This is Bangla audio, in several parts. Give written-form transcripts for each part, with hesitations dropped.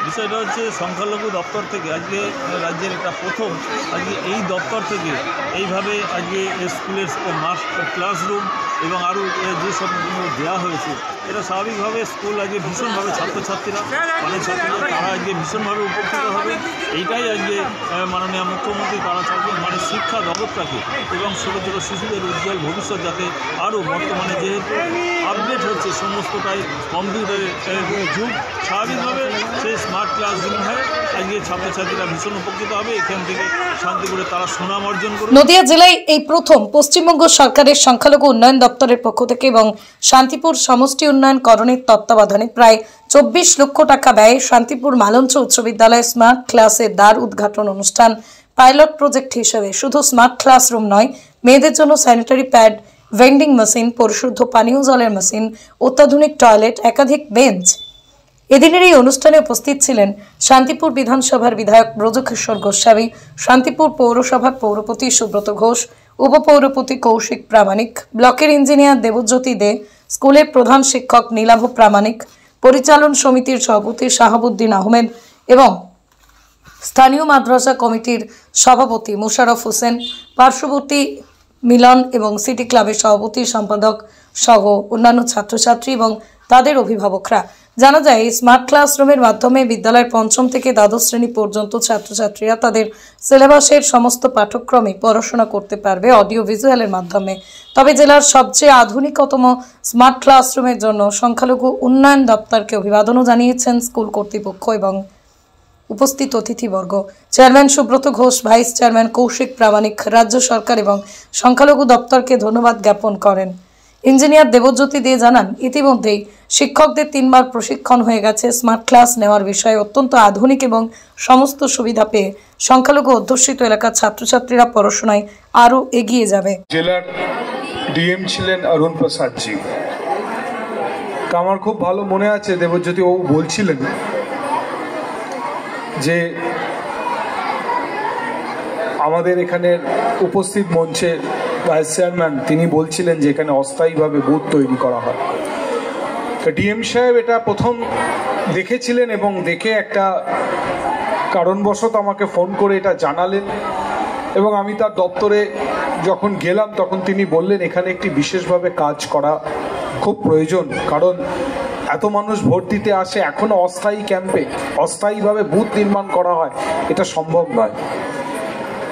বিষয়টা হচ্ছে সংখ্যালঘু দপ্তর থেকে আজকে রাজ্যের এটা প্রথম আজকে এই দপ্তর থেকে এইভাবে আজকে স্কুলের ক্লাসরুম এবং আরও যে সব দেওয়া হয়েছে, এটা স্বাভাবিকভাবে স্কুল আজকে ভীষণভাবে ছাত্রছাত্রীরা তারা আজকে ভীষণভাবে উপকৃত হবে। এইটাই আজকে মাননীয় মুখ্যমন্ত্রী তারা চাইছেন, মানে শিক্ষা জগৎটাকে এবং ছোটো ছোটো শিশুদের উজ্জ্বল ভবিষ্যৎ যাতে আরও বর্তমানে যেহেতু আপডেট হচ্ছে সমস্তটাই কম্পিউটারের যুগ, স্বাভাবিকভাবে সেই স্মার্ট ক্লাসরুম হয় আজকে ছাত্রছাত্রীরা ভীষণ উপকৃত হবে। এখান থেকে শান্তিপুরে তারা সুনাম অর্জন করবে। নদিয়া জেলায় এই প্রথম পশ্চিমবঙ্গ সরকারের সংখ্যালঘু উন্নয়ন দপ্তরের পক্ষ থেকে এবং শান্তিপুর সমষ্টি উন্নয়ন করণের তত্ত্বাবধানে প্রায় 24 লক্ষ টাকা ব্যয়ে শান্তিপুর মালঞ্চ উচ্চ বিদ্যালয়ে স্মার্ট ক্লাসের দ্বার উদ্ঘাটন অনুষ্ঠান। পাইলট প্রজেক্ট হিসেবে শুধু স্মার্ট ক্লাসরুম নয়, মেয়েদের জন্য স্যানিটারি প্যাড, ভেন্ডিং মেশিন, পরিশুদ্ধ পানীয় জলের মেশিন, অত্যাধুনিক টয়লেট, একাধিক বেঞ্চ। এদিনের এই অনুষ্ঠানে উপস্থিত ছিলেন শান্তিপুর বিধানসভার বিধায়ক ব্রজকিশোর গোস্বামী, শান্তিপুর পৌরসভার পৌরপতি সুব্রত ঘোষ, উপপৌরপতি কৌশিক প্রামাণিক, ব্লকের ইঞ্জিনিয়ার দেবজ্যোতি দে, স্কুলের প্রধান শিক্ষক নীলাভ প্রামাণিক, পরিচালন সমিতির সভাপতি শাহাবুদ্দিন আহমেদ এবং স্থানীয় মাদ্রাসা কমিটির সভাপতি মুশারফ হোসেন, পার্শ্ববর্তী মিলন এবং সিটি ক্লাবের সভাপতি সম্পাদক সহ অন্যান্য ছাত্রছাত্রী এবং তাদের অভিভাবকরা। জানা যায়, এই স্মার্ট ক্লাসরুমের মাধ্যমে বিদ্যালয়ের পঞ্চম থেকে দ্বাদশ শ্রেণী পর্যন্ত ছাত্রছাত্রীরা তাদের সিলেবাসের সমস্ত পাঠ্যক্রমে পড়াশোনা করতে পারবে অডিও ভিজুয়ালের মাধ্যমে। তবে জেলার সবচেয়ে আধুনিকতম স্মার্ট ক্লাসরুমের জন্য সংখ্যালঘু উন্নয়ন দপ্তরকে অভিবাদনও জানিয়েছেন স্কুল কর্তৃপক্ষ এবং উপস্থিত অতিথিবর্গ। Chairman Subrata Ghosh, vice chairman Kaushik Pramanik রাজ্য সরকার এবং সংখ্যালঘু দপ্তরকে ধন্যবাদ জ্ঞাপন করেন। ইঞ্জিনিয়ার দেবজ্যোতি দে জানান, ইতিমধ্যেই শিক্ষকদের 3 বার প্রশিক্ষণ হয়ে গেছে। স্মার্ট ক্লাস নেওয়ার বিষয়ে অত্যন্ত আধুনিক এবং সমস্ত সুবিধা পেয়ে সংখ্যালঘু অধ্যুষিত এলাকার ছাত্রছাত্রীরা পড়াশোনায় আরও এগিয়ে যাবে। জেলার ডিএম ছিলেন অরুণ প্রসাদ জি। আমার খুব ভালো মনে আছে, দেবজ্যোতি বাবু বলছিলেন যে আমাদের এখানে উপস্থিত মঞ্চে ভাইস চেয়ারম্যান তিনি বলছিলেন যে এখানে অস্থায়ীভাবে বুথ তৈরি করা হয়। ডিএম সাহেব এটা প্রথম দেখেছিলেন এবং দেখে একটা কারণবশত আমাকে ফোন করে এটা জানালেন এবং আমি তার দপ্তরে যখন গেলাম তখন তিনি বললেন এখানে একটি বিশেষভাবে কাজ করা খুব প্রয়োজন, কারণ এত মানুষ ভোট দিতে আসে, এখনো অস্থায়ী ক্যাম্পে অস্থায়ীভাবে বুথ নির্মাণ করা হয়, এটা সম্ভব নয়।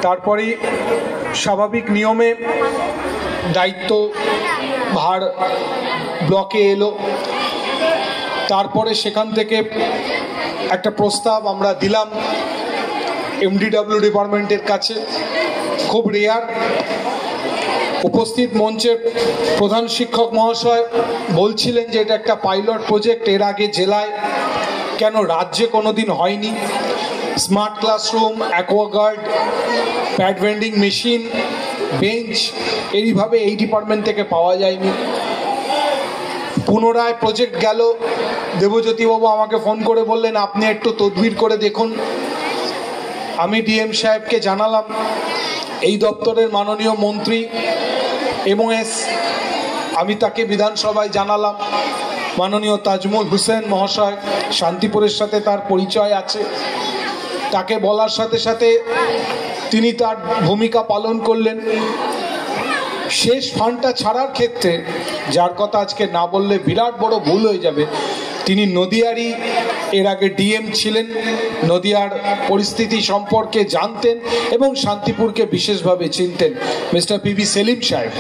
তারপরে স্বাভাবিক নিয়মে দায়িত্ব ভার ব্লকে এলো, তারপরে সেখান থেকে একটা প্রস্তাব আমরা দিলাম এমডিডব্লিউ ডিপার্টমেন্টের কাছে। খুব রেয়ার, উপস্থিত মঞ্চের প্রধান শিক্ষক মহাশয় বলছিলেন যে এটা একটা পাইলট প্রজেক্ট, এর আগে জেলায় কেন রাজ্যে কোনোদিন হয়নি। Smart classroom, Aquaguard, pad vending machine, bench এইভাবে এই ডিপার্টমেন্ট থেকে পাওয়া যায়নি। পুনরায় প্রজেক্ট গেল, দেবজ্যোতিবাবু আমাকে ফোন করে বললেন আপনি একটু তদবির করে দেখুন। আমি ডিএম সাহেবকে জানালাম, এই দপ্তরের মাননীয় মন্ত্রী এমওএস, আমি তাকে বিধানসভায় জানালাম, মাননীয় তাজমুল হোসেন মহাশয়, শান্তিপুরের সাথে তার পরিচয় আছে, তাকে বলার সাথে সাথে তিনি তার ভূমিকা পালন করলেন। শেষ ফান্ডটা ছাড়ার ক্ষেত্রে, যার কথা আজকে না বললে বিরাট বড় ভুল হয়ে যাবে, তিনি নদিয়ারই, এর আগে ডিএম ছিলেন, নদিয়ার পরিস্থিতি সম্পর্কে জানতেন এবং শান্তিপুরকে বিশেষভাবে চিনতেন, মিস্টার পিবি সেলিম সাহেব।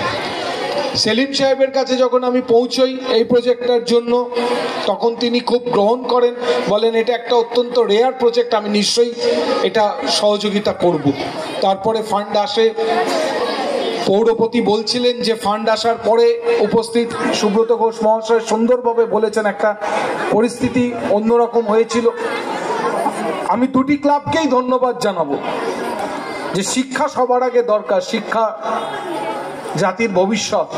সেলিম সাহেবের কাছে যখন আমি পৌঁছই এই প্রজেক্টটার জন্য, তখন তিনি খুব গ্রহণ করেন, বলেন এটা একটা অত্যন্ত রেয়ার প্রজেক্ট, আমি নিশ্চয়ই এটা সহযোগিতা করব। তারপরে ফান্ড আসে, পৌরপতি বলছিলেন যে ফান্ড আসার পরে উপস্থিত সুব্রত ঘোষ মহাশয় সুন্দরভাবে বলেছেন একটা পরিস্থিতি অন্যরকম হয়েছিল। আমি দুটি ক্লাবকেই ধন্যবাদ জানাবো যে শিক্ষা সবার আগে দরকার, শিক্ষা জাতির ভবিষ্যৎ।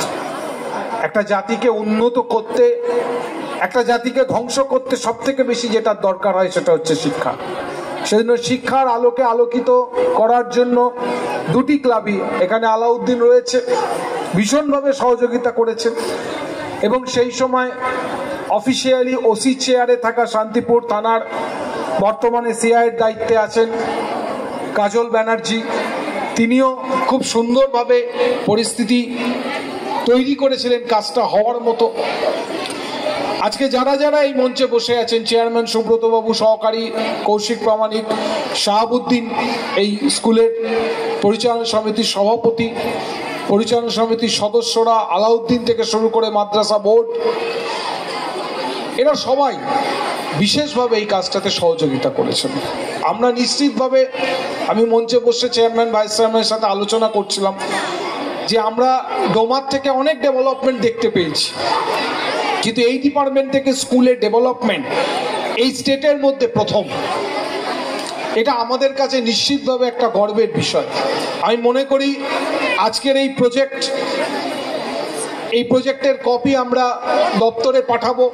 একটা জাতিকে উন্নত করতে, একটা জাতিকে ধ্বংস করতে সব থেকে বেশি যেটা দরকার হয় সেটা হচ্ছে শিক্ষা। সেজন্য শিক্ষার আলোকে আলোকিত করার জন্য দুটি ক্লাবই, এখানে আলাউদ্দিন রয়েছে, ভীষণভাবে সহযোগিতা করেছে এবং সেই সময় অফিসিয়ালি ওসি চেয়ারে থাকা শান্তিপুর থানার বর্তমানে সিআইয়ের দায়িত্বে আছেন কাজল ব্যানার্জি, তিনিও খুব সুন্দরভাবে পরিস্থিতি তৈরি করেছিলেন কাজটা হওয়ার মতো। আজকে যারা যারা এই মঞ্চে বসে আছেন, চেয়ারম্যান সুব্রতবাবু, সহকারী কৌশিক প্রামাণিক, শাহাবুদ্দিন, এই স্কুলের পরিচালনা সমিতির সভাপতি, পরিচালনা সমিতির সদস্যরা, আলাউদ্দিন থেকে শুরু করে মাদ্রাসা বোর্ড, এরা সবাই বিশেষভাবে এই কাজটাতে সহযোগিতা করেছেন। আমরা নিশ্চিতভাবে, আমি মঞ্চে বসে চেয়ারম্যান ভাইস চেয়ারম্যানের সাথে আলোচনা করছিলাম যে আমরা ডোমার থেকে অনেক ডেভেলপমেন্ট দেখতে পেয়েছি, কিন্তু এই ডিপার্টমেন্ট থেকে স্কুলের ডেভেলপমেন্ট এই স্টেটের মধ্যে প্রথম। এটা আমাদের কাছে নিশ্চিতভাবে একটা গর্বের বিষয়। আমি মনে করি আজকের এই প্রজেক্টের কপি আমরা দপ্তরে পাঠাবো।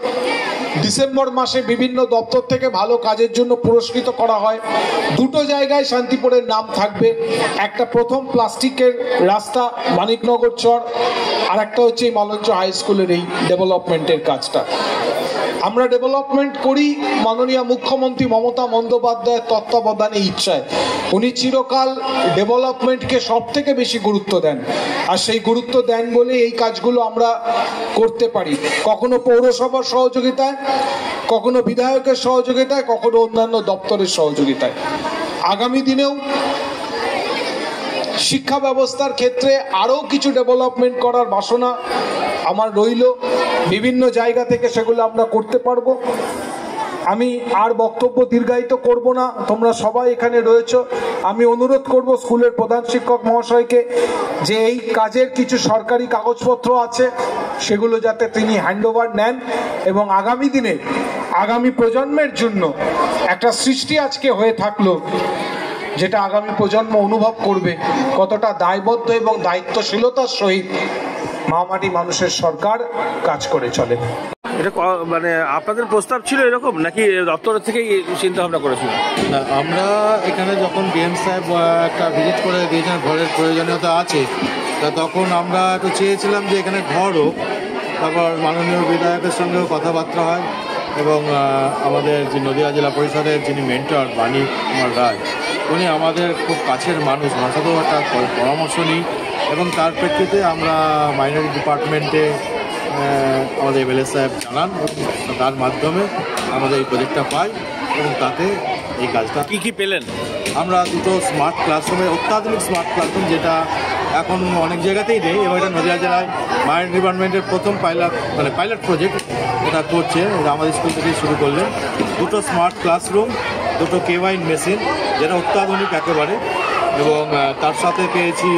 ডিসেম্বর মাসে বিভিন্ন দপ্তর থেকে ভালো কাজের জন্য পুরস্কৃত করা হয়। দুটো জায়গায় শান্তিপুরের নাম থাকবে, একটা প্রথম প্লাস্টিকের রাস্তা মানিকনগর চর, আর একটা হচ্ছে এই মালঞ্চ হাই স্কুলের এই ডেভেলপমেন্টের কাজটা। আমরা ডেভেলপমেন্ট করি মাননীয় মুখ্যমন্ত্রী মমতা বন্দ্যোপাধ্যায়ের তত্ত্বাবধানে, ইচ্ছায়। উনি চিরকাল ডেভেলপমেন্টকে সব থেকে বেশি গুরুত্ব দেন, আর সেই গুরুত্ব দেন বলে এই কাজগুলো আমরা করতে পারি, কখনো পৌরসভার সহযোগিতায়, কখনো বিধায়কের সহযোগিতায়, কখনো অন্যান্য দপ্তরের সহযোগিতায়। আগামী দিনেও শিক্ষা ব্যবস্থার ক্ষেত্রে আরও কিছু ডেভেলপমেন্ট করার বাসনা আমার রইল, বিভিন্ন জায়গা থেকে সেগুলো আমরা করতে পারবো। আমি আর বক্তব্য দীর্ঘায়িত করব না, তোমরা সবাই এখানে রয়েছো। আমি অনুরোধ করব স্কুলের প্রধান শিক্ষক মহাশয়কে যে এই কাজের কিছু সরকারি কাগজপত্র আছে সেগুলো যাতে তিনি হ্যান্ডওভার নেন, এবং আগামী দিনে আগামী প্রজন্মের জন্য একটা সৃষ্টি আজকে হয়ে থাকলো, যেটা আগামী প্রজন্ম অনুভব করবে কতটা দায়বদ্ধ এবং দায়িত্বশীলতার সহিত মামাটি মানুষের সরকার কাজ করে চলে। এটা মানে আপনাদের প্রস্তাব ছিল এরকম, নাকি দপ্তরের থেকেই চিন্তা ভাবনা করেছিল? না, আমরা এখানে যখন ডিএম সাহেব একটা ভিজিট করে দিয়েছেন, ঘরের প্রয়োজনীয়তা আছে, তা তখন আমরা একটু চেয়েছিলাম যে এখানে ঘর হোক। তারপর মাননীয় বিধায়কের সঙ্গেও কথাবার্তা হয়, এবং আমাদের যে নদিয়া জেলা পরিষদের যিনি মেন্টর বাণী কুমার রায়, উনি আমাদের খুব কাছের মানুষ, ওনার সাথেও একটা পরামর্শ নিই, এবং তার প্রেক্ষিতে আমরা মাইনরিটি ডিপার্টমেন্টে আমাদের এমএলএ সাহেব জানান, তার মাধ্যমে আমাদের এই প্রজেক্টটা পাই, এবং তাতে এই কাজটা কি পেলেন? আমরা দুটো স্মার্ট ক্লাসরুমে, অত্যাধুনিক স্মার্ট ক্লাসরুম, যেটা এখন অনেক জায়গাতেই নেই, এবং এটা নদিয়া জেলায় মাইনরিটি ডিপার্টমেন্টের প্রথম পাইলট প্রজেক্ট এটা করছে, এটা আমাদের স্কুল থেকেই শুরু করলেন। দুটো স্মার্ট ক্লাসরুম, দুটো কেওয়াইন মেশিন, যেটা অত্যাধুনিক একেবারে, এবং তার সাথে পেয়েছি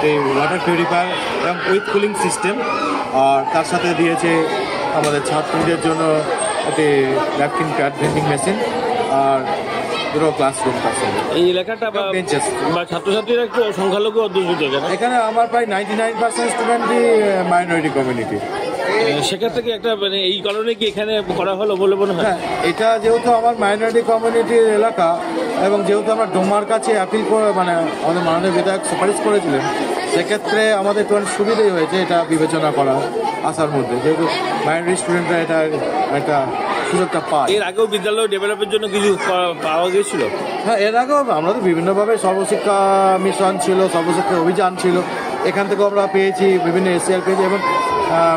এই ওয়াটার পিউরিফায়ার এবং উইথ কুলিং সিস্টেম, আর তার সাথে দিয়েছে আমাদের ছাত্রীদের জন্য একটি ন্যাপকিন প্যাড ভেন্ডিং মেশিন, আর দুটো ক্লাসরুম। এই এলাকাটা বা ছাত্রছাত্রীরা একটু সংখ্যালঘু অধ্যুষিত এখানে আমার প্রায় 99% স্টুডেন্টই মাইনরিটি কমিউনিটি। সেখান থেকে একটা মানে এই কারণে কি এখানে করা হলো বলে মনে হয়? এটা যেহেতু আমার মাইনরিটি কমিউনিটির এলাকা, এবং যেহেতু আমরা ডোমার কাছে অ্যাপিল করে মানে আমাদের মাননীয় বিধায়ক সুপারিশ করেছিলেন, সেক্ষেত্রে আমাদের একটু সুবিধাই হয়েছে এটা বিবেচনা করা আসার মধ্যে, যেহেতু মাইনরিটি স্টুডেন্টরা এটা একটা সুযোগটা পায়। এর আগেও বিদ্যালয় ডেভেলপের জন্য কিছু পাওয়া গিয়েছিল? হ্যাঁ, এর আগেও আমরা তো বিভিন্নভাবে সর্বশিক্ষা মিশন ছিল, সর্বশিক্ষা অভিযান ছিল, এখান থেকেও আমরা পেয়েছি, বিভিন্ন এসিআর পেয়েছি, এবং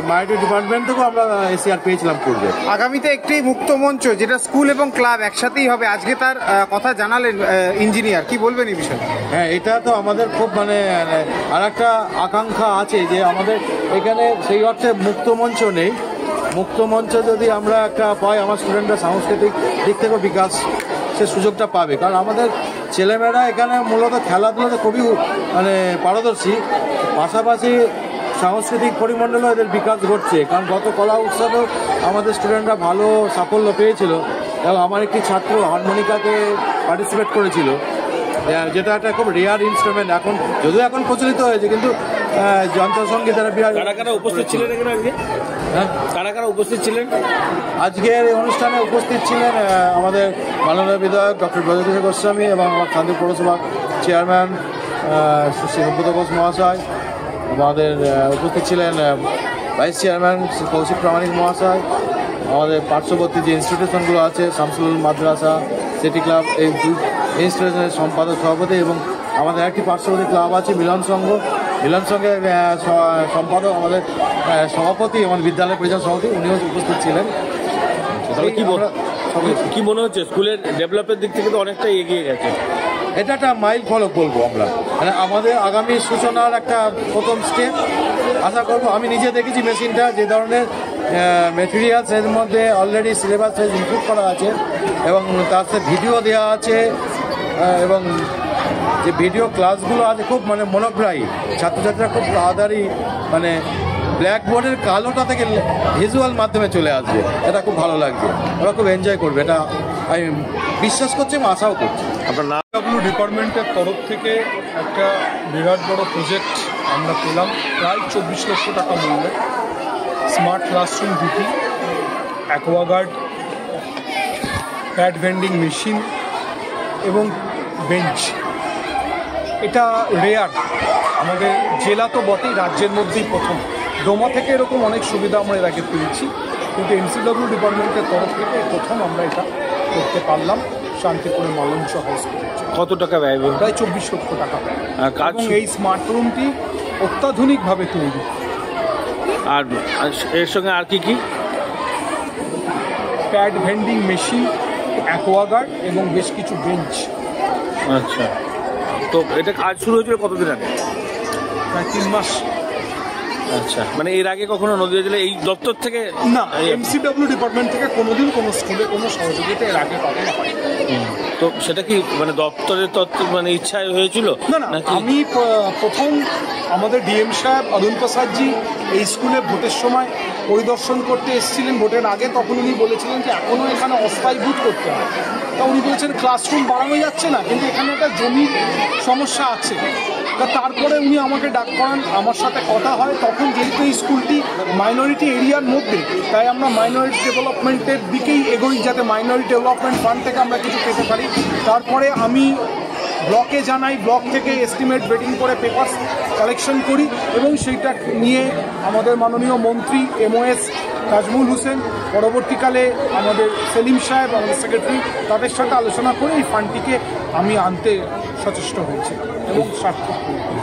মাইনরিটি ডিপার্টমেন্ট থেকেও আমরা এসিআর পেয়েছিলাম পূর্বে। আগামীতে একটি মুক্ত মঞ্চ যেটা স্কুল এবং ক্লাব একসাথেই হবে, আজকে তার কথা জানালেন ইঞ্জিনিয়ার, কি বলবেন এই বিষয়ে? হ্যাঁ, এটা তো আমাদের খুব আর একটা আকাঙ্ক্ষা আছে যে আমাদের এখানে সেই অর্থে মুক্ত মঞ্চ নেই। মুক্ত মঞ্চ যদি আমরা একটা পাই, আমার স্টুডেন্টরা সাংস্কৃতিক দিক থেকেও বিকাশ সে সুযোগটা পাবে, কারণ আমাদের ছেলেমেয়েরা এখানে মূলত খেলাধুলাতে খুবই পারদর্শী, পাশাপাশি সাংস্কৃতিক পরিমণ্ডলেও এদের বিকাশ ঘটছে, কারণ গত কলা উৎসবেও আমাদের স্টুডেন্টরা ভালো সাফল্য পেয়েছিল, এবং আমার একটি ছাত্র হারমোনিকাতে পার্টিসিপেট করেছিল, যেটা একটা খুব রেয়ার ইনস্ট্রুমেন্ট, যদিও এখন প্রচলিত হয়েছে, কিন্তু যন্ত্রসঙ্গীত তারা উপস্থিত ছিলেন এখানে আজকে? হ্যাঁ, কারা উপস্থিত ছিলেন আজকের এই অনুষ্ঠানে? উপস্থিত ছিলেন আমাদের মাননীয় বিধায়ক ডক্টর ব্রজকিশোর গোস্বামী, এবং আমার শান্তিপুর পৌরসভার চেয়ারম্যান শ্রী সুব্রত ঘোষ মহাশয়, আমাদের উপস্থিত ছিলেন ভাইস চেয়ারম্যান শ্রী কৌশিক প্রামাণিক মহাশয়, আমাদের পার্শ্ববর্তী যে ইনস্টিটিউশনগুলো আছে, শামসুল মাদ্রাসা, সিটি ক্লাব, এই ইনস্টিটিউশনের সম্পাদক সভাপতি, এবং আমাদের একটি পার্শ্ববর্তী ক্লাব আছে মিলন সংঘ, মিলন সংঘের সম্পাদক আমাদের সভাপতি, আমাদের বিদ্যালয় পরিচালক সভাপতি, উনিও উপস্থিত ছিলেন। তাহলে কি মনে হচ্ছে স্কুলের ডেভেলপের দিক থেকে তো অনেকটাই এগিয়ে গেছে? এটা একটা মাইল ফলক বলবো আমরা, মানে আমাদের আগামী সূচনার একটা প্রথম স্টেপ আশা করবো। আমি নিজে দেখেছি মেশিনটা, যে ধরনের মেটেরিয়ালস এর মধ্যে অলরেডি সিলেবাস ইনক্লুড করা আছে, এবং তার সাথে ভিডিও দেওয়া আছে, এবং যে ভিডিও ক্লাসগুলো আছে খুব মানে মনোগ্রাহী, ছাত্রছাত্রীরা খুব তাড়াতাড়ি মানে ব্ল্যাকবোর্ডের কালোটা থেকে ভিজুয়াল মাধ্যমে চলে আসবে। এটা খুব ভালো লাগছে, ওরা খুব এনজয় করবে, এটা আমি বিশ্বাস করছি এবং আশাও করছি। আপনার নাম? ডিপার্টমেন্টের তরফ থেকে একটা বিরাট বড় প্রজেক্ট আমরা পেলাম, প্রায় 24 লক্ষ টাকা মূল্যে। স্মার্ট ক্লাসরুম দুটি, অ্যাকোয়াগার্ড, প্যাড ভেন্ডিং মেশিন এবং বেঞ্চ। এটা রেয়ার, আমাদের জেলা তো বটেই, রাজ্যের মধ্যেই প্রথম। ডোমা থেকে এরকম অনেক সুবিধা আমরা এর আগে পেয়েছি, কিন্তু এমসিডব্লিউ ডিপার্টমেন্টের তরফ থেকে প্রথম আমরা এটা করতে পারলাম শান্তিপুরের মালঞ্চ হাই স্কুলে। কত টাকা ব্যয়? প্রায় 24 লক্ষ টাকা। কাজ এবং এই স্মার্ট রুমটি অত্যাধুনিকভাবে তৈরি। আর এর সঙ্গে আর কি কি? প্যাড ভেন্ডিং মেশিন, অ্যাকোয়াগার্ড এবং বেশ কিছু বেঞ্চ। আচ্ছা, তো এটা কাজ শুরু হয়েছিল কতদিন আগে? প্রায় 3 মাস। আচ্ছা, মানে এর আগে কখনো নদীয়া জেলায় এই দপ্তর থেকে? না, এমসিডব্লিউ ডিপার্টমেন্ট থেকে কোনোদিন কোনো স্কুলে কোনো সহযোগিতা এর আগে কখনো হয়নি। তো সেটা কি মানে দপ্তরের তত্ত্ব মানে ইচ্ছায় হয়েছিল? না, আমি প্রথম আমাদের ডিএম সাহেব অরুণ প্রসাদজি এই স্কুলে ভোটের সময় পরিদর্শন করতে এসেছিলেন ভোটের আগে, তখন উনি বলেছিলেন যে এখনও এখানে অস্থায়ী বুথ করতে হয়। তা উনি বলেছেন ক্লাসরুম বাড়ানো যাচ্ছে না, কিন্তু এখানে একটা জমির সমস্যা আছে। তা তারপরে উনি আমাকে ডাক করান, আমার সাথে কথা হয়। তখন যেহেতু এই স্কুলটি মাইনরিটি এরিয়ার মধ্যে, তাই আমরা মাইনরিটি ডেভেলপমেন্টের দিকেই এগোই, যাতে মাইনরিটি ডেভেলপমেন্ট ফান্ড থেকে আমরা কিছু পেতে পারি। তারপরে আমি ব্লকে জানাই, ব্লক থেকে এস্টিমেট বেটিং করে পেপার কালেকশন করি, এবং সেইটা নিয়ে আমাদের মাননীয় মন্ত্রী MOS তাজমুল হোসেন, পরবর্তীকালে আমাদের সেলিম সাহেব, আমাদের সেক্রেটারি, তাদের সাথে আলোচনা করে এই ফান্ডটিকে আমি আনতে সচেষ্ট হয়েছি এবং সার্থক হয়েছি।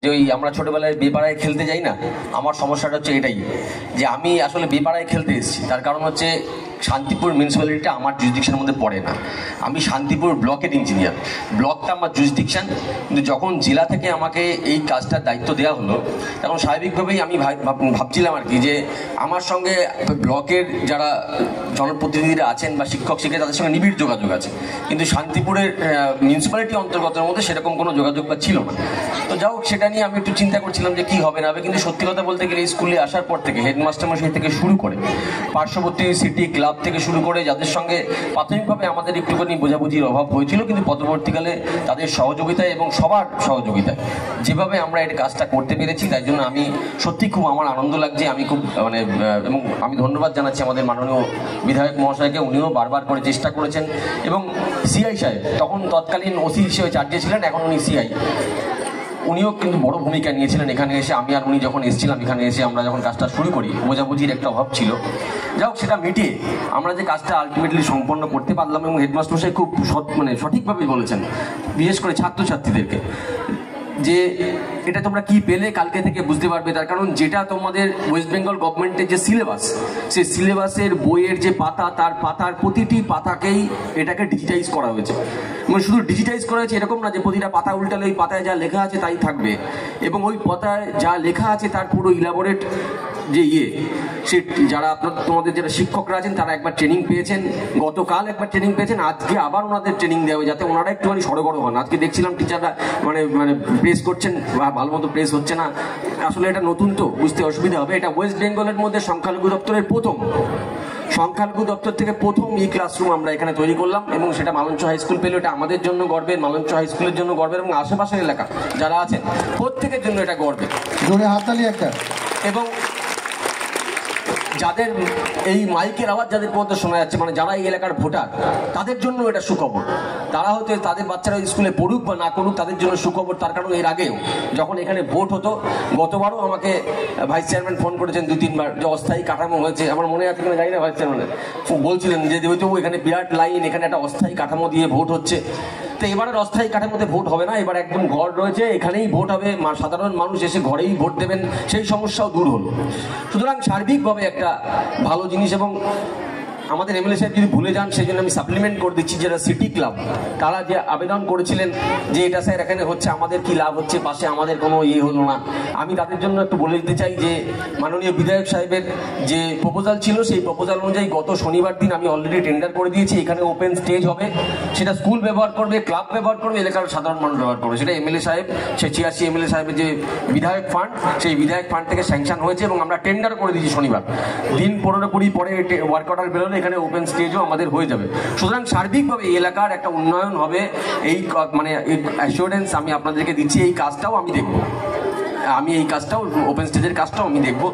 যে ওই আমরা ছোটোবেলায় বেপাড়ায় খেলতে যাই না, আমার সমস্যাটা হচ্ছে এটাই, যে আমি আসলে বেপাড়ায় খেলতে এসেছি। তার কারণ হচ্ছে শান্তিপুর মিউনিসিপ্যালিটিটা আমার জুরিসডিকশনের মধ্যে পড়ে না। আমি শান্তিপুর ব্লকের ইঞ্জিনিয়ার, ব্লকটা আমার জুরিসডিকশন। কিন্তু যখন জেলা থেকে আমাকে এই কাজটার দায়িত্ব দেওয়া হলো, তখন স্বাভাবিকভাবেই আমি ভাবছিলাম আর কি, যে আমার সঙ্গে ব্লকের যারা জনপ্রতিনিধিরা আছেন বা শিক্ষক শিক্ষিকা, তাদের সঙ্গে নিবিড় যোগাযোগ আছে, কিন্তু শান্তিপুরের মিউনিসিপ্যালিটি অন্তর্গতের মধ্যে সেরকম কোনো যোগাযোগ বা ছিল না। তো যাই হোক, সেটা নিয়ে আমি একটু চিন্তা করছিলাম যে কী হবে না হবে। কিন্তু সত্যি কথা বলতে গেলে এই স্কুলে আসার পর থেকে হেডমাস্টারমশাই থেকে শুরু করে পার্শ্ববর্তী সিটি ক্লাব থেকে শুরু করে যাদের সঙ্গে প্রাথমিকভাবে আমাদের একটুখানি বোঝাবুঝির অভাব হয়েছিল, কিন্তু পরবর্তীকালে তাদের সহযোগিতায় এবং সবার সহযোগিতায় যেভাবে আমরা এই কাজটা করতে পেরেছি, তাই জন্য আমি সত্যি খুব আমার আনন্দ লাগছে। আমি খুব মানে এবং আমি ধন্যবাদ জানাচ্ছি আমাদের মাননীয় বিধায়ক মহাশয়কে, উনিও বারবার করে চেষ্টা করেছেন। এবং সিআই সাহেব তখন তৎকালীন ওসি হিসেবে চার্জে ছিলেন, এখন উনি সিআই, উনিও কিন্তু বড় ভূমিকা নিয়েছিলেন এখানে এসে। আমি আর উনি যখন এসেছিলাম এখানে এসে, আমরা যখন কাজটা শুরু করি, বোঝাবুঝির একটা অভাব ছিল। যাই হোক, সেটা মিটিয়ে আমরা যে কাজটা আলটিমেটলি সম্পন্ন করতে পারলাম। এবং হেডমাস্টার মশাই খুব মানে সঠিকভাবেই বলেছেন, বিশেষ করে ছাত্রছাত্রীদেরকে, যে এটা তোমরা কি পেলে কালকে থেকে বুঝতে পারবে। তার কারণ যেটা তোমাদের ওয়েস্ট বেঙ্গল গভর্নমেন্টের যে সিলেবাস, সেই সিলেবাসের বইয়ের যে পাতা, তার পাতার প্রতিটি পাতাকেই এটাকে ডিজিটাইজ করা হয়েছে। মানে শুধু ডিজিটাইজ করা হয়েছে এরকম না যে প্রতিটা পাতা উল্টালে ওই পাতায় যা লেখা আছে তাই থাকবে, এবং ওই পাতায় যা লেখা আছে তার পুরো ইলাবোরেট যে সে যারা তোমাদের যারা শিক্ষকরা আছেন তারা একবার ট্রেনিং পেয়েছেন, গতকাল একবার ট্রেনিং পেয়েছেন, আজকে আবার ওনাদের ট্রেনিং দেওয়া হবে যাতে ওনারা একটুখানি সড়গড় হন। আজকে দেখছিলাম টিচাররা মানে প্রেস করছেন, ভালো মতো প্রেস হচ্ছে না। আসলে এটা নতুন তো বুঝতে অসুবিধা হবে। এটা ওয়েস্ট বেঙ্গলের মধ্যে সংখ্যালঘু দপ্তরের সংখ্যালঘু দপ্তর থেকে প্রথম ই ক্লাসরুম আমরা এখানে তৈরি করলাম, এবং সেটা মালঞ্চ হাই স্কুল পেল। এটা আমাদের জন্য গর্বের, মালঞ্চ হাই স্কুলের জন্য গর্বের, এবং আশেপাশের এলাকা যারা আছেন প্রত্যেকের জন্য এটা গর্বের। জোরে হাততালি একটা। এবং যাদের এই মাইকের আওয়াজ যাদের মধ্যে শোনা যাচ্ছে, মানে যারা এই এলাকার ভোটার, তাদের জন্য এটা সুখবর। তারা হয়তো তাদের বাচ্চারা স্কুলে পড়ুক বা না করুক, তাদের জন্য সুখবর। তার কারণ এর আগেও যখন এখানে ভোট হতো, গতবারও আমাকে ভাইস চেয়ারম্যান ফোন করেছেন 2-3 বার, যে অস্থায়ী কাঠামো হয়েছে, আমার মনে আছে কিনা জানি না, ভাইস চেয়ারম্যান বলছিলেন যে দেবতবু এখানে বিরাট লাইন, এখানে একটা অস্থায়ী কাঠামো দিয়ে ভোট হচ্ছে। তো এবারের অস্থায়ী কাঠামোতে ভোট হবে না, এবার একদম ঘর রয়েছে, এখানেই ভোট হবে, সাধারণ মানুষ এসে ঘরেই ভোট দেবেন, সেই সমস্যাও দূর হলো। সুতরাং সার্বিকভাবে একটা ভালো জিনিস। এবং আমাদের এমএলএ সাহেব যদি ভুলে যান, সেই জন্য আমি সাপ্লিমেন্ট করে দিচ্ছি, যারা সিটি ক্লাব তারা যে আবেদন করেছিলেন যে এটা স্যার এখানে হচ্ছে, আমাদের কি লাভ হচ্ছে, পাশে আমাদের কোনো হলো না, আমি তাদের জন্য একটু বলে দিতে চাই যে মাননীয় বিধায়ক সাহেবের যে প্রপোজাল ছিল, সেই প্রপোজাল অনুযায়ী গত শনিবার দিন আমি অলরেডি টেন্ডার করে দিয়েছি। এখানে ওপেন স্টেজ হবে, সেটা স্কুল ব্যবহার করবে, ক্লাব ব্যবহার করবে, এলাকার সাধারণ মানুষ ব্যবহার করবে। সেটা এমএলএ সাহেব, সেই 86 এমএলএ সাহেবের যে বিধায়ক ফান্ড, সেই বিধায়ক ফান্ড থেকে স্যাংশন হয়েছে এবং আমরা টেন্ডার করে দিয়েছি শনিবার দিন। 15-20 পরে ওয়ার্ক অর্ডার বেরোলে এখানে ওপেন স্টেজও আমাদের হয়ে যাবে। সুতরাং সার্বিকভাবে এই এলাকার একটা উন্নয়ন হবে, এই মানে অ্যাসিওরেন্স আমি আপনাদেরকে দিচ্ছি। এই কাজটাও আমি দেখব, আমি এই কাজটাও ওপেন স্টেজের কাজটাও আমি দেখব।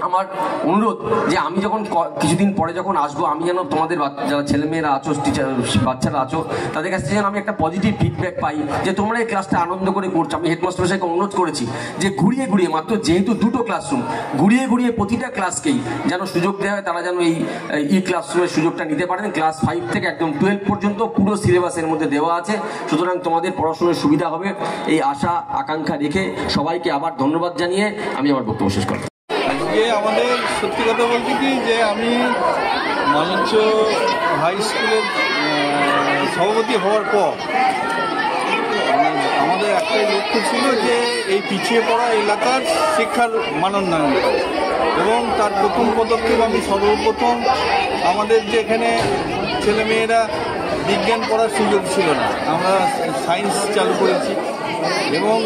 আমার অনুরোধ যে আমি যখন কিছুদিন পরে যখন আসবো, আমি যেন তোমাদের যারা ছেলেমেয়েরা আছো, টিচার বাচ্চারা আছো, তাদের কাছ থেকে যেন আমি একটা পজিটিভ ফিডব্যাক পাই যে তোমরা এই ক্লাসটা আনন্দ করে করছো। আমি হেডমাস্টার সাহেবকে অনুরোধ করেছি যে ঘুরিয়ে ঘুরিয়ে, মাত্র যেহেতু 2টো ক্লাসরুম, ঘুরিয়ে ঘুরিয়ে প্রতিটা ক্লাসকেই যেন সুযোগ দেওয়া হয়, তারা যেন এই ক্লাসরুমের সুযোগটা নিতে পারেন। ক্লাস 5 থেকে একদম 12 পর্যন্ত পুরো সিলেবাসের মধ্যে দেওয়া আছে। সুতরাং তোমাদের পড়াশোনার সুবিধা হবে, এই আশা আকাঙ্ক্ষা রেখে সবাইকে আবার ধন্যবাদ জানিয়ে আমি আমার বক্তব্য শেষ করব। আজকে আমাদের সত্যি কথা বলতে কি যে আমি মালঞ্চ হাই স্কুলের সভাপতি হওয়ার পর আমাদের একটাই লক্ষ্য ছিল যে এই পিছিয়ে পড়া এলাকার শিক্ষার মানোন্নয়ন, এবং তার প্রথম পদক্ষেপ আমি সর্বপ্রথম আমাদের যে এখানে ছেলেমেয়েরা বিজ্ঞান পড়ার সুযোগ ছিল না, আমরা সায়েন্স চালু করেছি এবং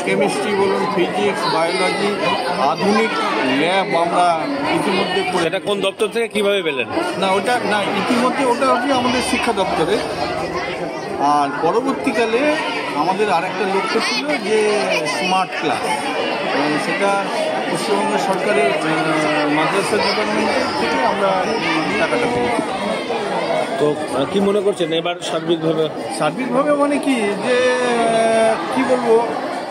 কেমিস্ট্রি বলুন, ফিজিক্স, বায়োলজি, আধুনিক ল্যাব আমরা ইতিমধ্যে। এটা কোন দপ্তর থেকে কিভাবে পেলেন? না ওটা না, ইতিমধ্যে ওটা হচ্ছে আমাদের শিক্ষা দপ্তরে। আর পরবর্তীকালে আমাদের আরেকটা লক্ষ্য ছিল যে স্মার্ট ক্লাস, সেটা পশ্চিমবঙ্গ সরকারের মাদ্রাসা ডিপার্টমেন্ট থেকে আমরা টাকাটা পেয়েছি। তো কি মনে করছেন এবার সার্বিকভাবে মানে কি যে কি বলবো,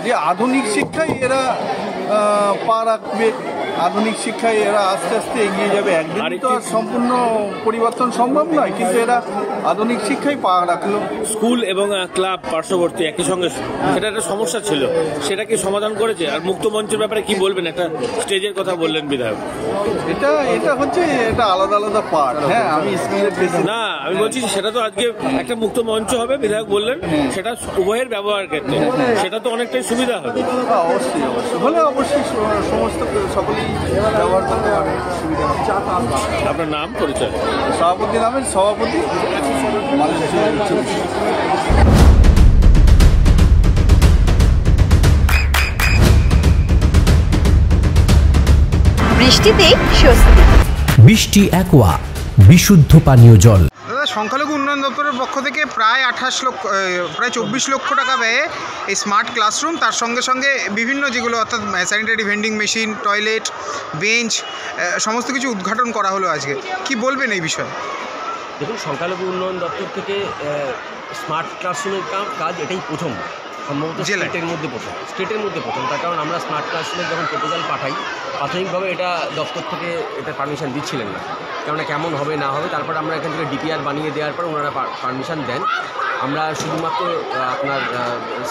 যে আধুনিক শিক্ষায় এরা পা রাখবে, আধুনিক শিক্ষায় এরা আস্তে আস্তে এগিয়ে যাবে। একদিন তো আর সম্পূর্ণ পরিবর্তন সম্ভব নয়, কিন্তু এরা আধুনিক শিক্ষায় পা রাখলো। স্কুল এবং ক্লাব পার্শ্ববর্তী একই সঙ্গে, সেটা একটা সমস্যা ছিল, সেটা কি সমাধান করেছে? আর মুক্ত মঞ্চের ব্যাপারে কি বলবেন? একটা স্টেজের কথা বললেন বিধায়ক, এটা হচ্ছে এটা আলাদা আলাদা পার্ট। হ্যাঁ, আমি না, আমি বলছি সেটা তো আজকে একটা মুক্ত মঞ্চ হবে, বিধায়ক বললেন, সেটা উভয়ের ব্যবহার ক্ষেত্রে সেটা তো অনেকটাই সুবিধা হবে। অবশ্যই অবশ্যই হলে অবশ্যই সমস্ত সকলেই ব্যবহার করতে পারে, সুবিধা হচ্ছে। আপনার নাম, পরিচয়? সভাপতি নামের সভাপতি বৃষ্টিতেই স্বস্তি। বৃষ্টি অ্যাকোয়া, বিশুদ্ধ পানীয় জল। দাদা, সংখ্যালঘু উন্নয়ন দপ্তরের পক্ষ থেকে প্রায় 24 লক্ষ টাকা ব্যয়ে এই স্মার্ট ক্লাসরুম, তার সঙ্গে সঙ্গে বিভিন্ন যেগুলো অর্থাৎ sanitary vending machine, toilet, bench, সমস্ত কিছু উদ্ঘাটন করা হলো আজকে। কি বলবেন এই বিষয়ে? দেখুন, সংখ্যালঘু উন্নয়ন দপ্তর থেকে স্মার্ট ক্লাসরুমের কাজ এটাই প্রথম, সম্ভবত স্টেটের মধ্যে প্রথম। তার কারণ আমরা স্মার্ট ক্লাসরুমের যখন প্রপোজাল পাঠাই, প্রাথমিকভাবে এটা দপ্তর থেকে এটা পারমিশন দিচ্ছিলেন না, কেননা কেমন হবে না হবে। তারপর আমরা এখান থেকে ডিপিআর বানিয়ে দেওয়ার পর ওনারা পারমিশন দেন। আমরা শুধুমাত্র আপনার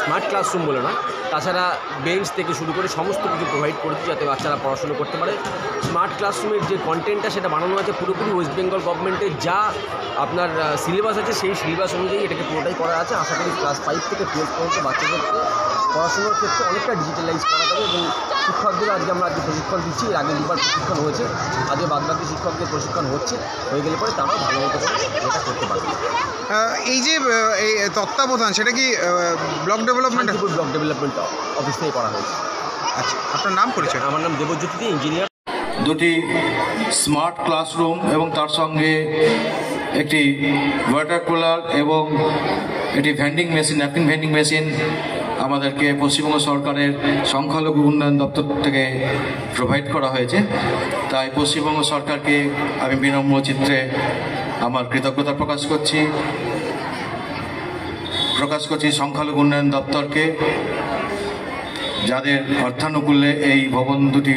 স্মার্ট ক্লাসরুম বলে না, তাছাড়া বেঞ্চ থেকে শুরু করে সমস্ত কিছু প্রোভাইড করেছি যাতে বাচ্চারা পড়াশুনো করতে পারে। স্মার্ট ক্লাসরুমের যে কন্টেন্টটা সেটা বানানো আছে পুরোপুরি ওয়েস্ট বেঙ্গল গভর্নমেন্টের যা আপনার সিলেবাস আছে, সেই সিলেবাস অনুযায়ী এটাকে পুরোটাই করা আছে। আশা করি ক্লাস 5 থেকে 12 পর্যন্ত বাচ্চাদেরকে পড়াশোনার ক্ষেত্রে অনেকটা ডিজিটালাইজ করা যাবে। এবং শিক্ষকদের আজকে প্রশিক্ষণ দিচ্ছি, এর আগে 2বার প্রশিক্ষণ হয়েছে, আজকে বাদবাকি শিক্ষকদের প্রশিক্ষণ হয়ে গেলে পরে তারাও ভালো মতো করে এটা করতে পারবে। এই যে এই তত্ত্বাবধান, সেটা কি ব্লক ডেভেলপমেন্ট অফিস থেকে করা হয়েছে। আচ্ছা, আপনার নাম, পরিচয়? আমার নাম দেবজ্যোতি, ইঞ্জিনিয়ার। 2টি স্মার্ট ক্লাসরুম এবং তার সঙ্গে একটি ওয়াটার কুলার এবং একটি vending machine, napkin vending machine আমাদেরকে পশ্চিমবঙ্গ সরকারের সংখ্যালঘু উন্নয়ন দপ্তর থেকে প্রোভাইড করা হয়েছে। তাই পশ্চিমবঙ্গ সরকারকে আমি বিনম্র চিত্রে আমার কৃতজ্ঞতা প্রকাশ করছি সংখ্যালঘু উন্নয়ন দপ্তরকে, যাদের অর্থানুকূল্যে এই ভবন দুটি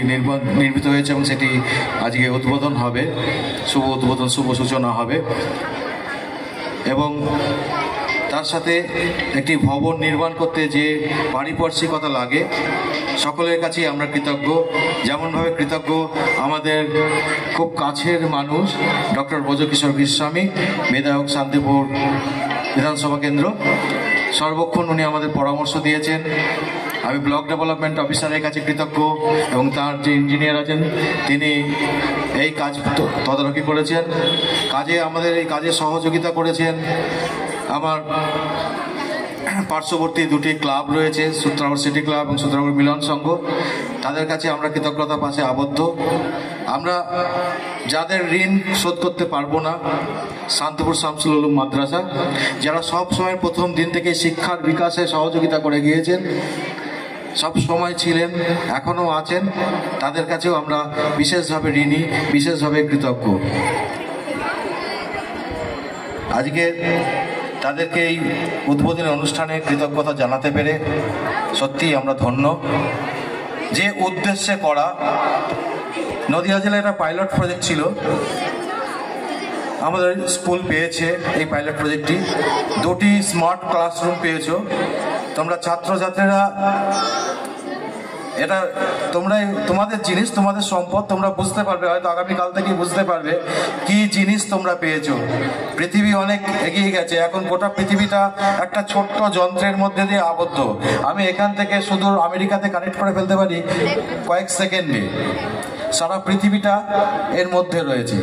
নির্মিত হয়েছে এবং সেটি আজকে উদ্বোধন হবে, শুভ উদ্বোধন, শুভ সূচনা হবে। এবং তার সাথে একটি ভবন নির্মাণ করতে যে পারিপার্শ্বিকতা লাগে সকলের কাছেই আমরা কৃতজ্ঞ। যেমনভাবে কৃতজ্ঞ আমাদের খুব কাছের মানুষ ডক্টর ব্রজকিশোর গোস্বামী, বিধায়ক শান্তিপুর বিধানসভা কেন্দ্র, সর্বক্ষণ উনি আমাদের পরামর্শ দিয়েছেন। আমি ব্লক ডেভেলপমেন্ট অফিসারের কাছে কৃতজ্ঞ এবং তার যে ইঞ্জিনিয়ার আছেন তিনি এই কাজ তদারকি করেছেন, আমাদের এই কাজে সহযোগিতা করেছেন। আমার পার্শ্ববর্তী দুটি ক্লাব রয়েছে, সূত্রাগড় সিটি ক্লাব এবং সূত্রাগড় মিলন সংঘ, তাদের কাছে আমরা কৃতজ্ঞতা পাশে আবদ্ধ। আমরা যাদের ঋণ শোধ করতে পারবো না, শান্তিপুর শামসুল উলুম মাদ্রাসা, যারা সব সময় প্রথম দিন থেকে শিক্ষার বিকাশে সহযোগিতা করে গিয়েছেন, সব সময় ছিলেন, এখনও আছেন, তাদের কাছেও আমরা বিশেষভাবে ঋণী, বিশেষভাবে কৃতজ্ঞ। আজকে তাদেরকে এই উদ্বোধনী অনুষ্ঠানে কৃতজ্ঞতা জানাতে পেরে সত্যিই আমরা ধন্য। যে উদ্দেশ্যে করা, নদিয়া জেলায় একটা পাইলট প্রজেক্ট ছিল, আমাদের স্কুল পেয়েছে এই পাইলট প্রজেক্টটি, 2টি স্মার্ট ক্লাসরুম পেয়েছো তোমরা ছাত্রছাত্রীরা। এটা তোমাদের জিনিস, তোমাদের সম্পদ, তোমরা বুঝতে পারবে, হয়তো আগামীকাল থেকেই বুঝতে পারবে কি জিনিস তোমরা পেয়েছো। পৃথিবী অনেক এগিয়ে গেছে, এখন গোটা পৃথিবীটা একটা ছোট্ট যন্ত্রের মধ্যে দিয়ে আবদ্ধ। আমি এখান থেকে সুদূর আমেরিকাতে কানেক্ট করে ফেলতে পারি কয়েক সেকেন্ডে, সারা পৃথিবীটা এর মধ্যে রয়েছে।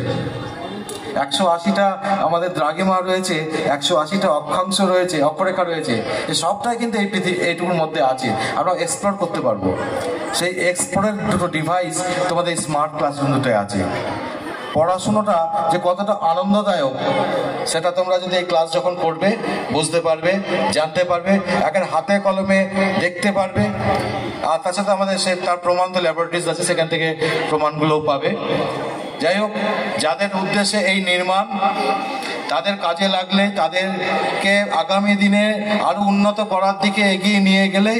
180টা আমাদের দ্রাঘিমা রয়েছে, 180টা অক্ষাংশ রয়েছে, অক্ষরেখা রয়েছে, সবটাই কিন্তু এইটুকুর মধ্যে আছে, আমরা এক্সপ্লোর করতে পারবো। সেই এক্সপ্লোরের দুটো ডিভাইস তোমাদের স্মার্ট ক্লাসরুম দুটোয় আছে। পড়াশুনোটা যে কতটা আনন্দদায়ক সেটা তোমরা যদি এই ক্লাস যখন করবে বুঝতে পারবে, জানতে পারবে, এখন হাতে কলমে দেখতে পারবে। আর তার সাথে আমাদের তার প্রমাণ তো ল্যাবরেটরিজ আছে, সেখান থেকে প্রমাণগুলোও পাবে। যাই হোক, যাদের উদ্দেশ্যে এই নির্মাণ, তাদের কাজে লাগলে, তাদেরকে আগামী দিনে আরো উন্নত করার দিকে এগিয়ে নিয়ে গেলে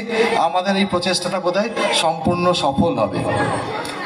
আমাদের এই প্রচেষ্টাটা বোধহয় সম্পূর্ণ সফল হবে।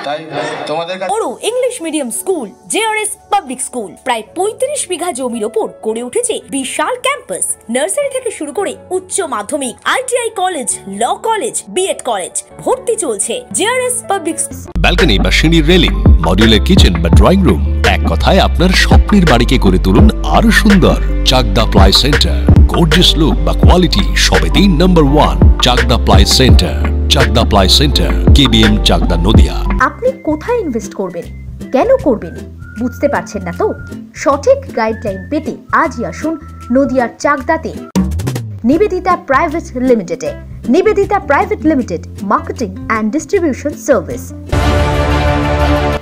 তাই তোমাদের কাছে বড় English medium school JRS public school প্রায় 35 বিঘা জমির ওপর গড়ে উঠেছে বিশাল ক্যাম্পাস। নার্সারি থেকে শুরু করে উচ্চ মাধ্যমিক, ITI college, law college, BEd college, ভর্তি চলছে। জেআরএস পাবলিক ব্যালকনি বা সিঁড়ির রেলিং, মডিউলার কিচেন বা ড্রয়িং রুম, এক কথায় আপনার স্বপ্নের বাড়িকে করে তুলুন আরো সুন্দর। Chakdah ply centre, gorgeous look বা কোয়ালিটি সবে 3 নম্বর 1 Chakdah ply centre. Chakdah ply centre, KBM, Chakdah, Nadia. আপনি কোথায় ইনভেস্ট করবেন, কেন করবেন, বুঝতে পারছেন না তো? সঠিক গাইডলাইন পেতে আজই আসুন নদিয়ার চাকদাতে নিবেদিতা প্রাইভেট লিমিটেডে। Nivedita private limited, marketing and distribution service.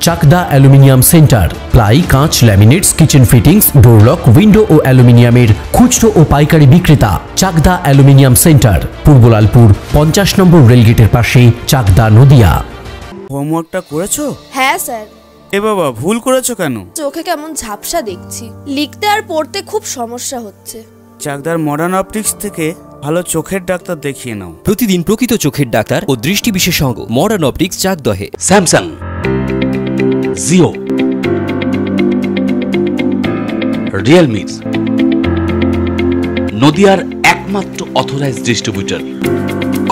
Chakdah aluminium centre, ply, কাঁচ, laminates, kitchen fittings, door lock, window ও অ্যালুমিনিয়ামের খুচরো ও পাইকারি বিক্রেতা। চাকদা অ্যালুমিনিয়াম সেন্টার, পূর্বলালপুর 50 নম্বর রেলগেটের পাশে, চাকদা, নদিয়া। হোমওয়ার্কটা করেছো? হ্যাঁ স্যার। এ বাবা, ভুল করেছো কেন? চোখে কেমন ঝাপসা দেখছি, লিখতে আর পড়তে খুব সমস্যা হচ্ছে। চাকদার মডার্ন অপটিক্স থেকে ভালো চোখের ডাক্তার দেখিয়ে নাও। প্রতিদিন প্রকৃত চোখের ডাক্তার ও দৃষ্টি বিশেষজ্ঞ মডার্ন অপটিক্স, চাকদহে। স্যামসাং, জিও, রিয়েলমি, নদিয়ার একমাত্র অথরাইজড ডিস্ট্রিবিউটর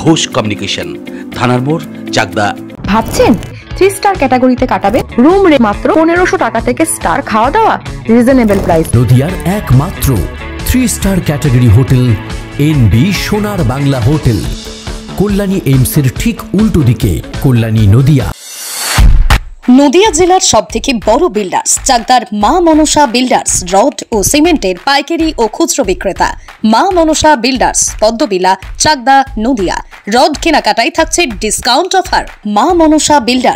ঘোষ কমিউনিকেশন, থানার মোড়, চাকদা। ভাবছেন 3 স্টার ক্যাটাগরিতে কাটাবে? রুম রে মাত্র 1500 টাকা থেকে স্টার, খাওয়া দাওয়া রিজনেবল প্রাইস। নদিয়ার একমাত্র 3 স্টার ক্যাটাগরি হোটেল এনবি সোনার বাংলা হোটেল, কল্যাণী এইমসের ঠিক উল্টো দিকে, কল্যাণী, নদিয়া। নদিয়া জেলার সবথেকে বড় বিল্ডার্স চাকদার মা মনসা বিল্ডার্স, রড ও সিমেন্টের পাইকারি ও খুচরো বিক্রেতা। মা মনসা বিল্ডার্স, পদ্মবিলা, চাকদা, নদিয়া। রড কেনাকাটায় থাকছে ডিসকাউন্ট অফার। মা মনসা বিল্ডার্স,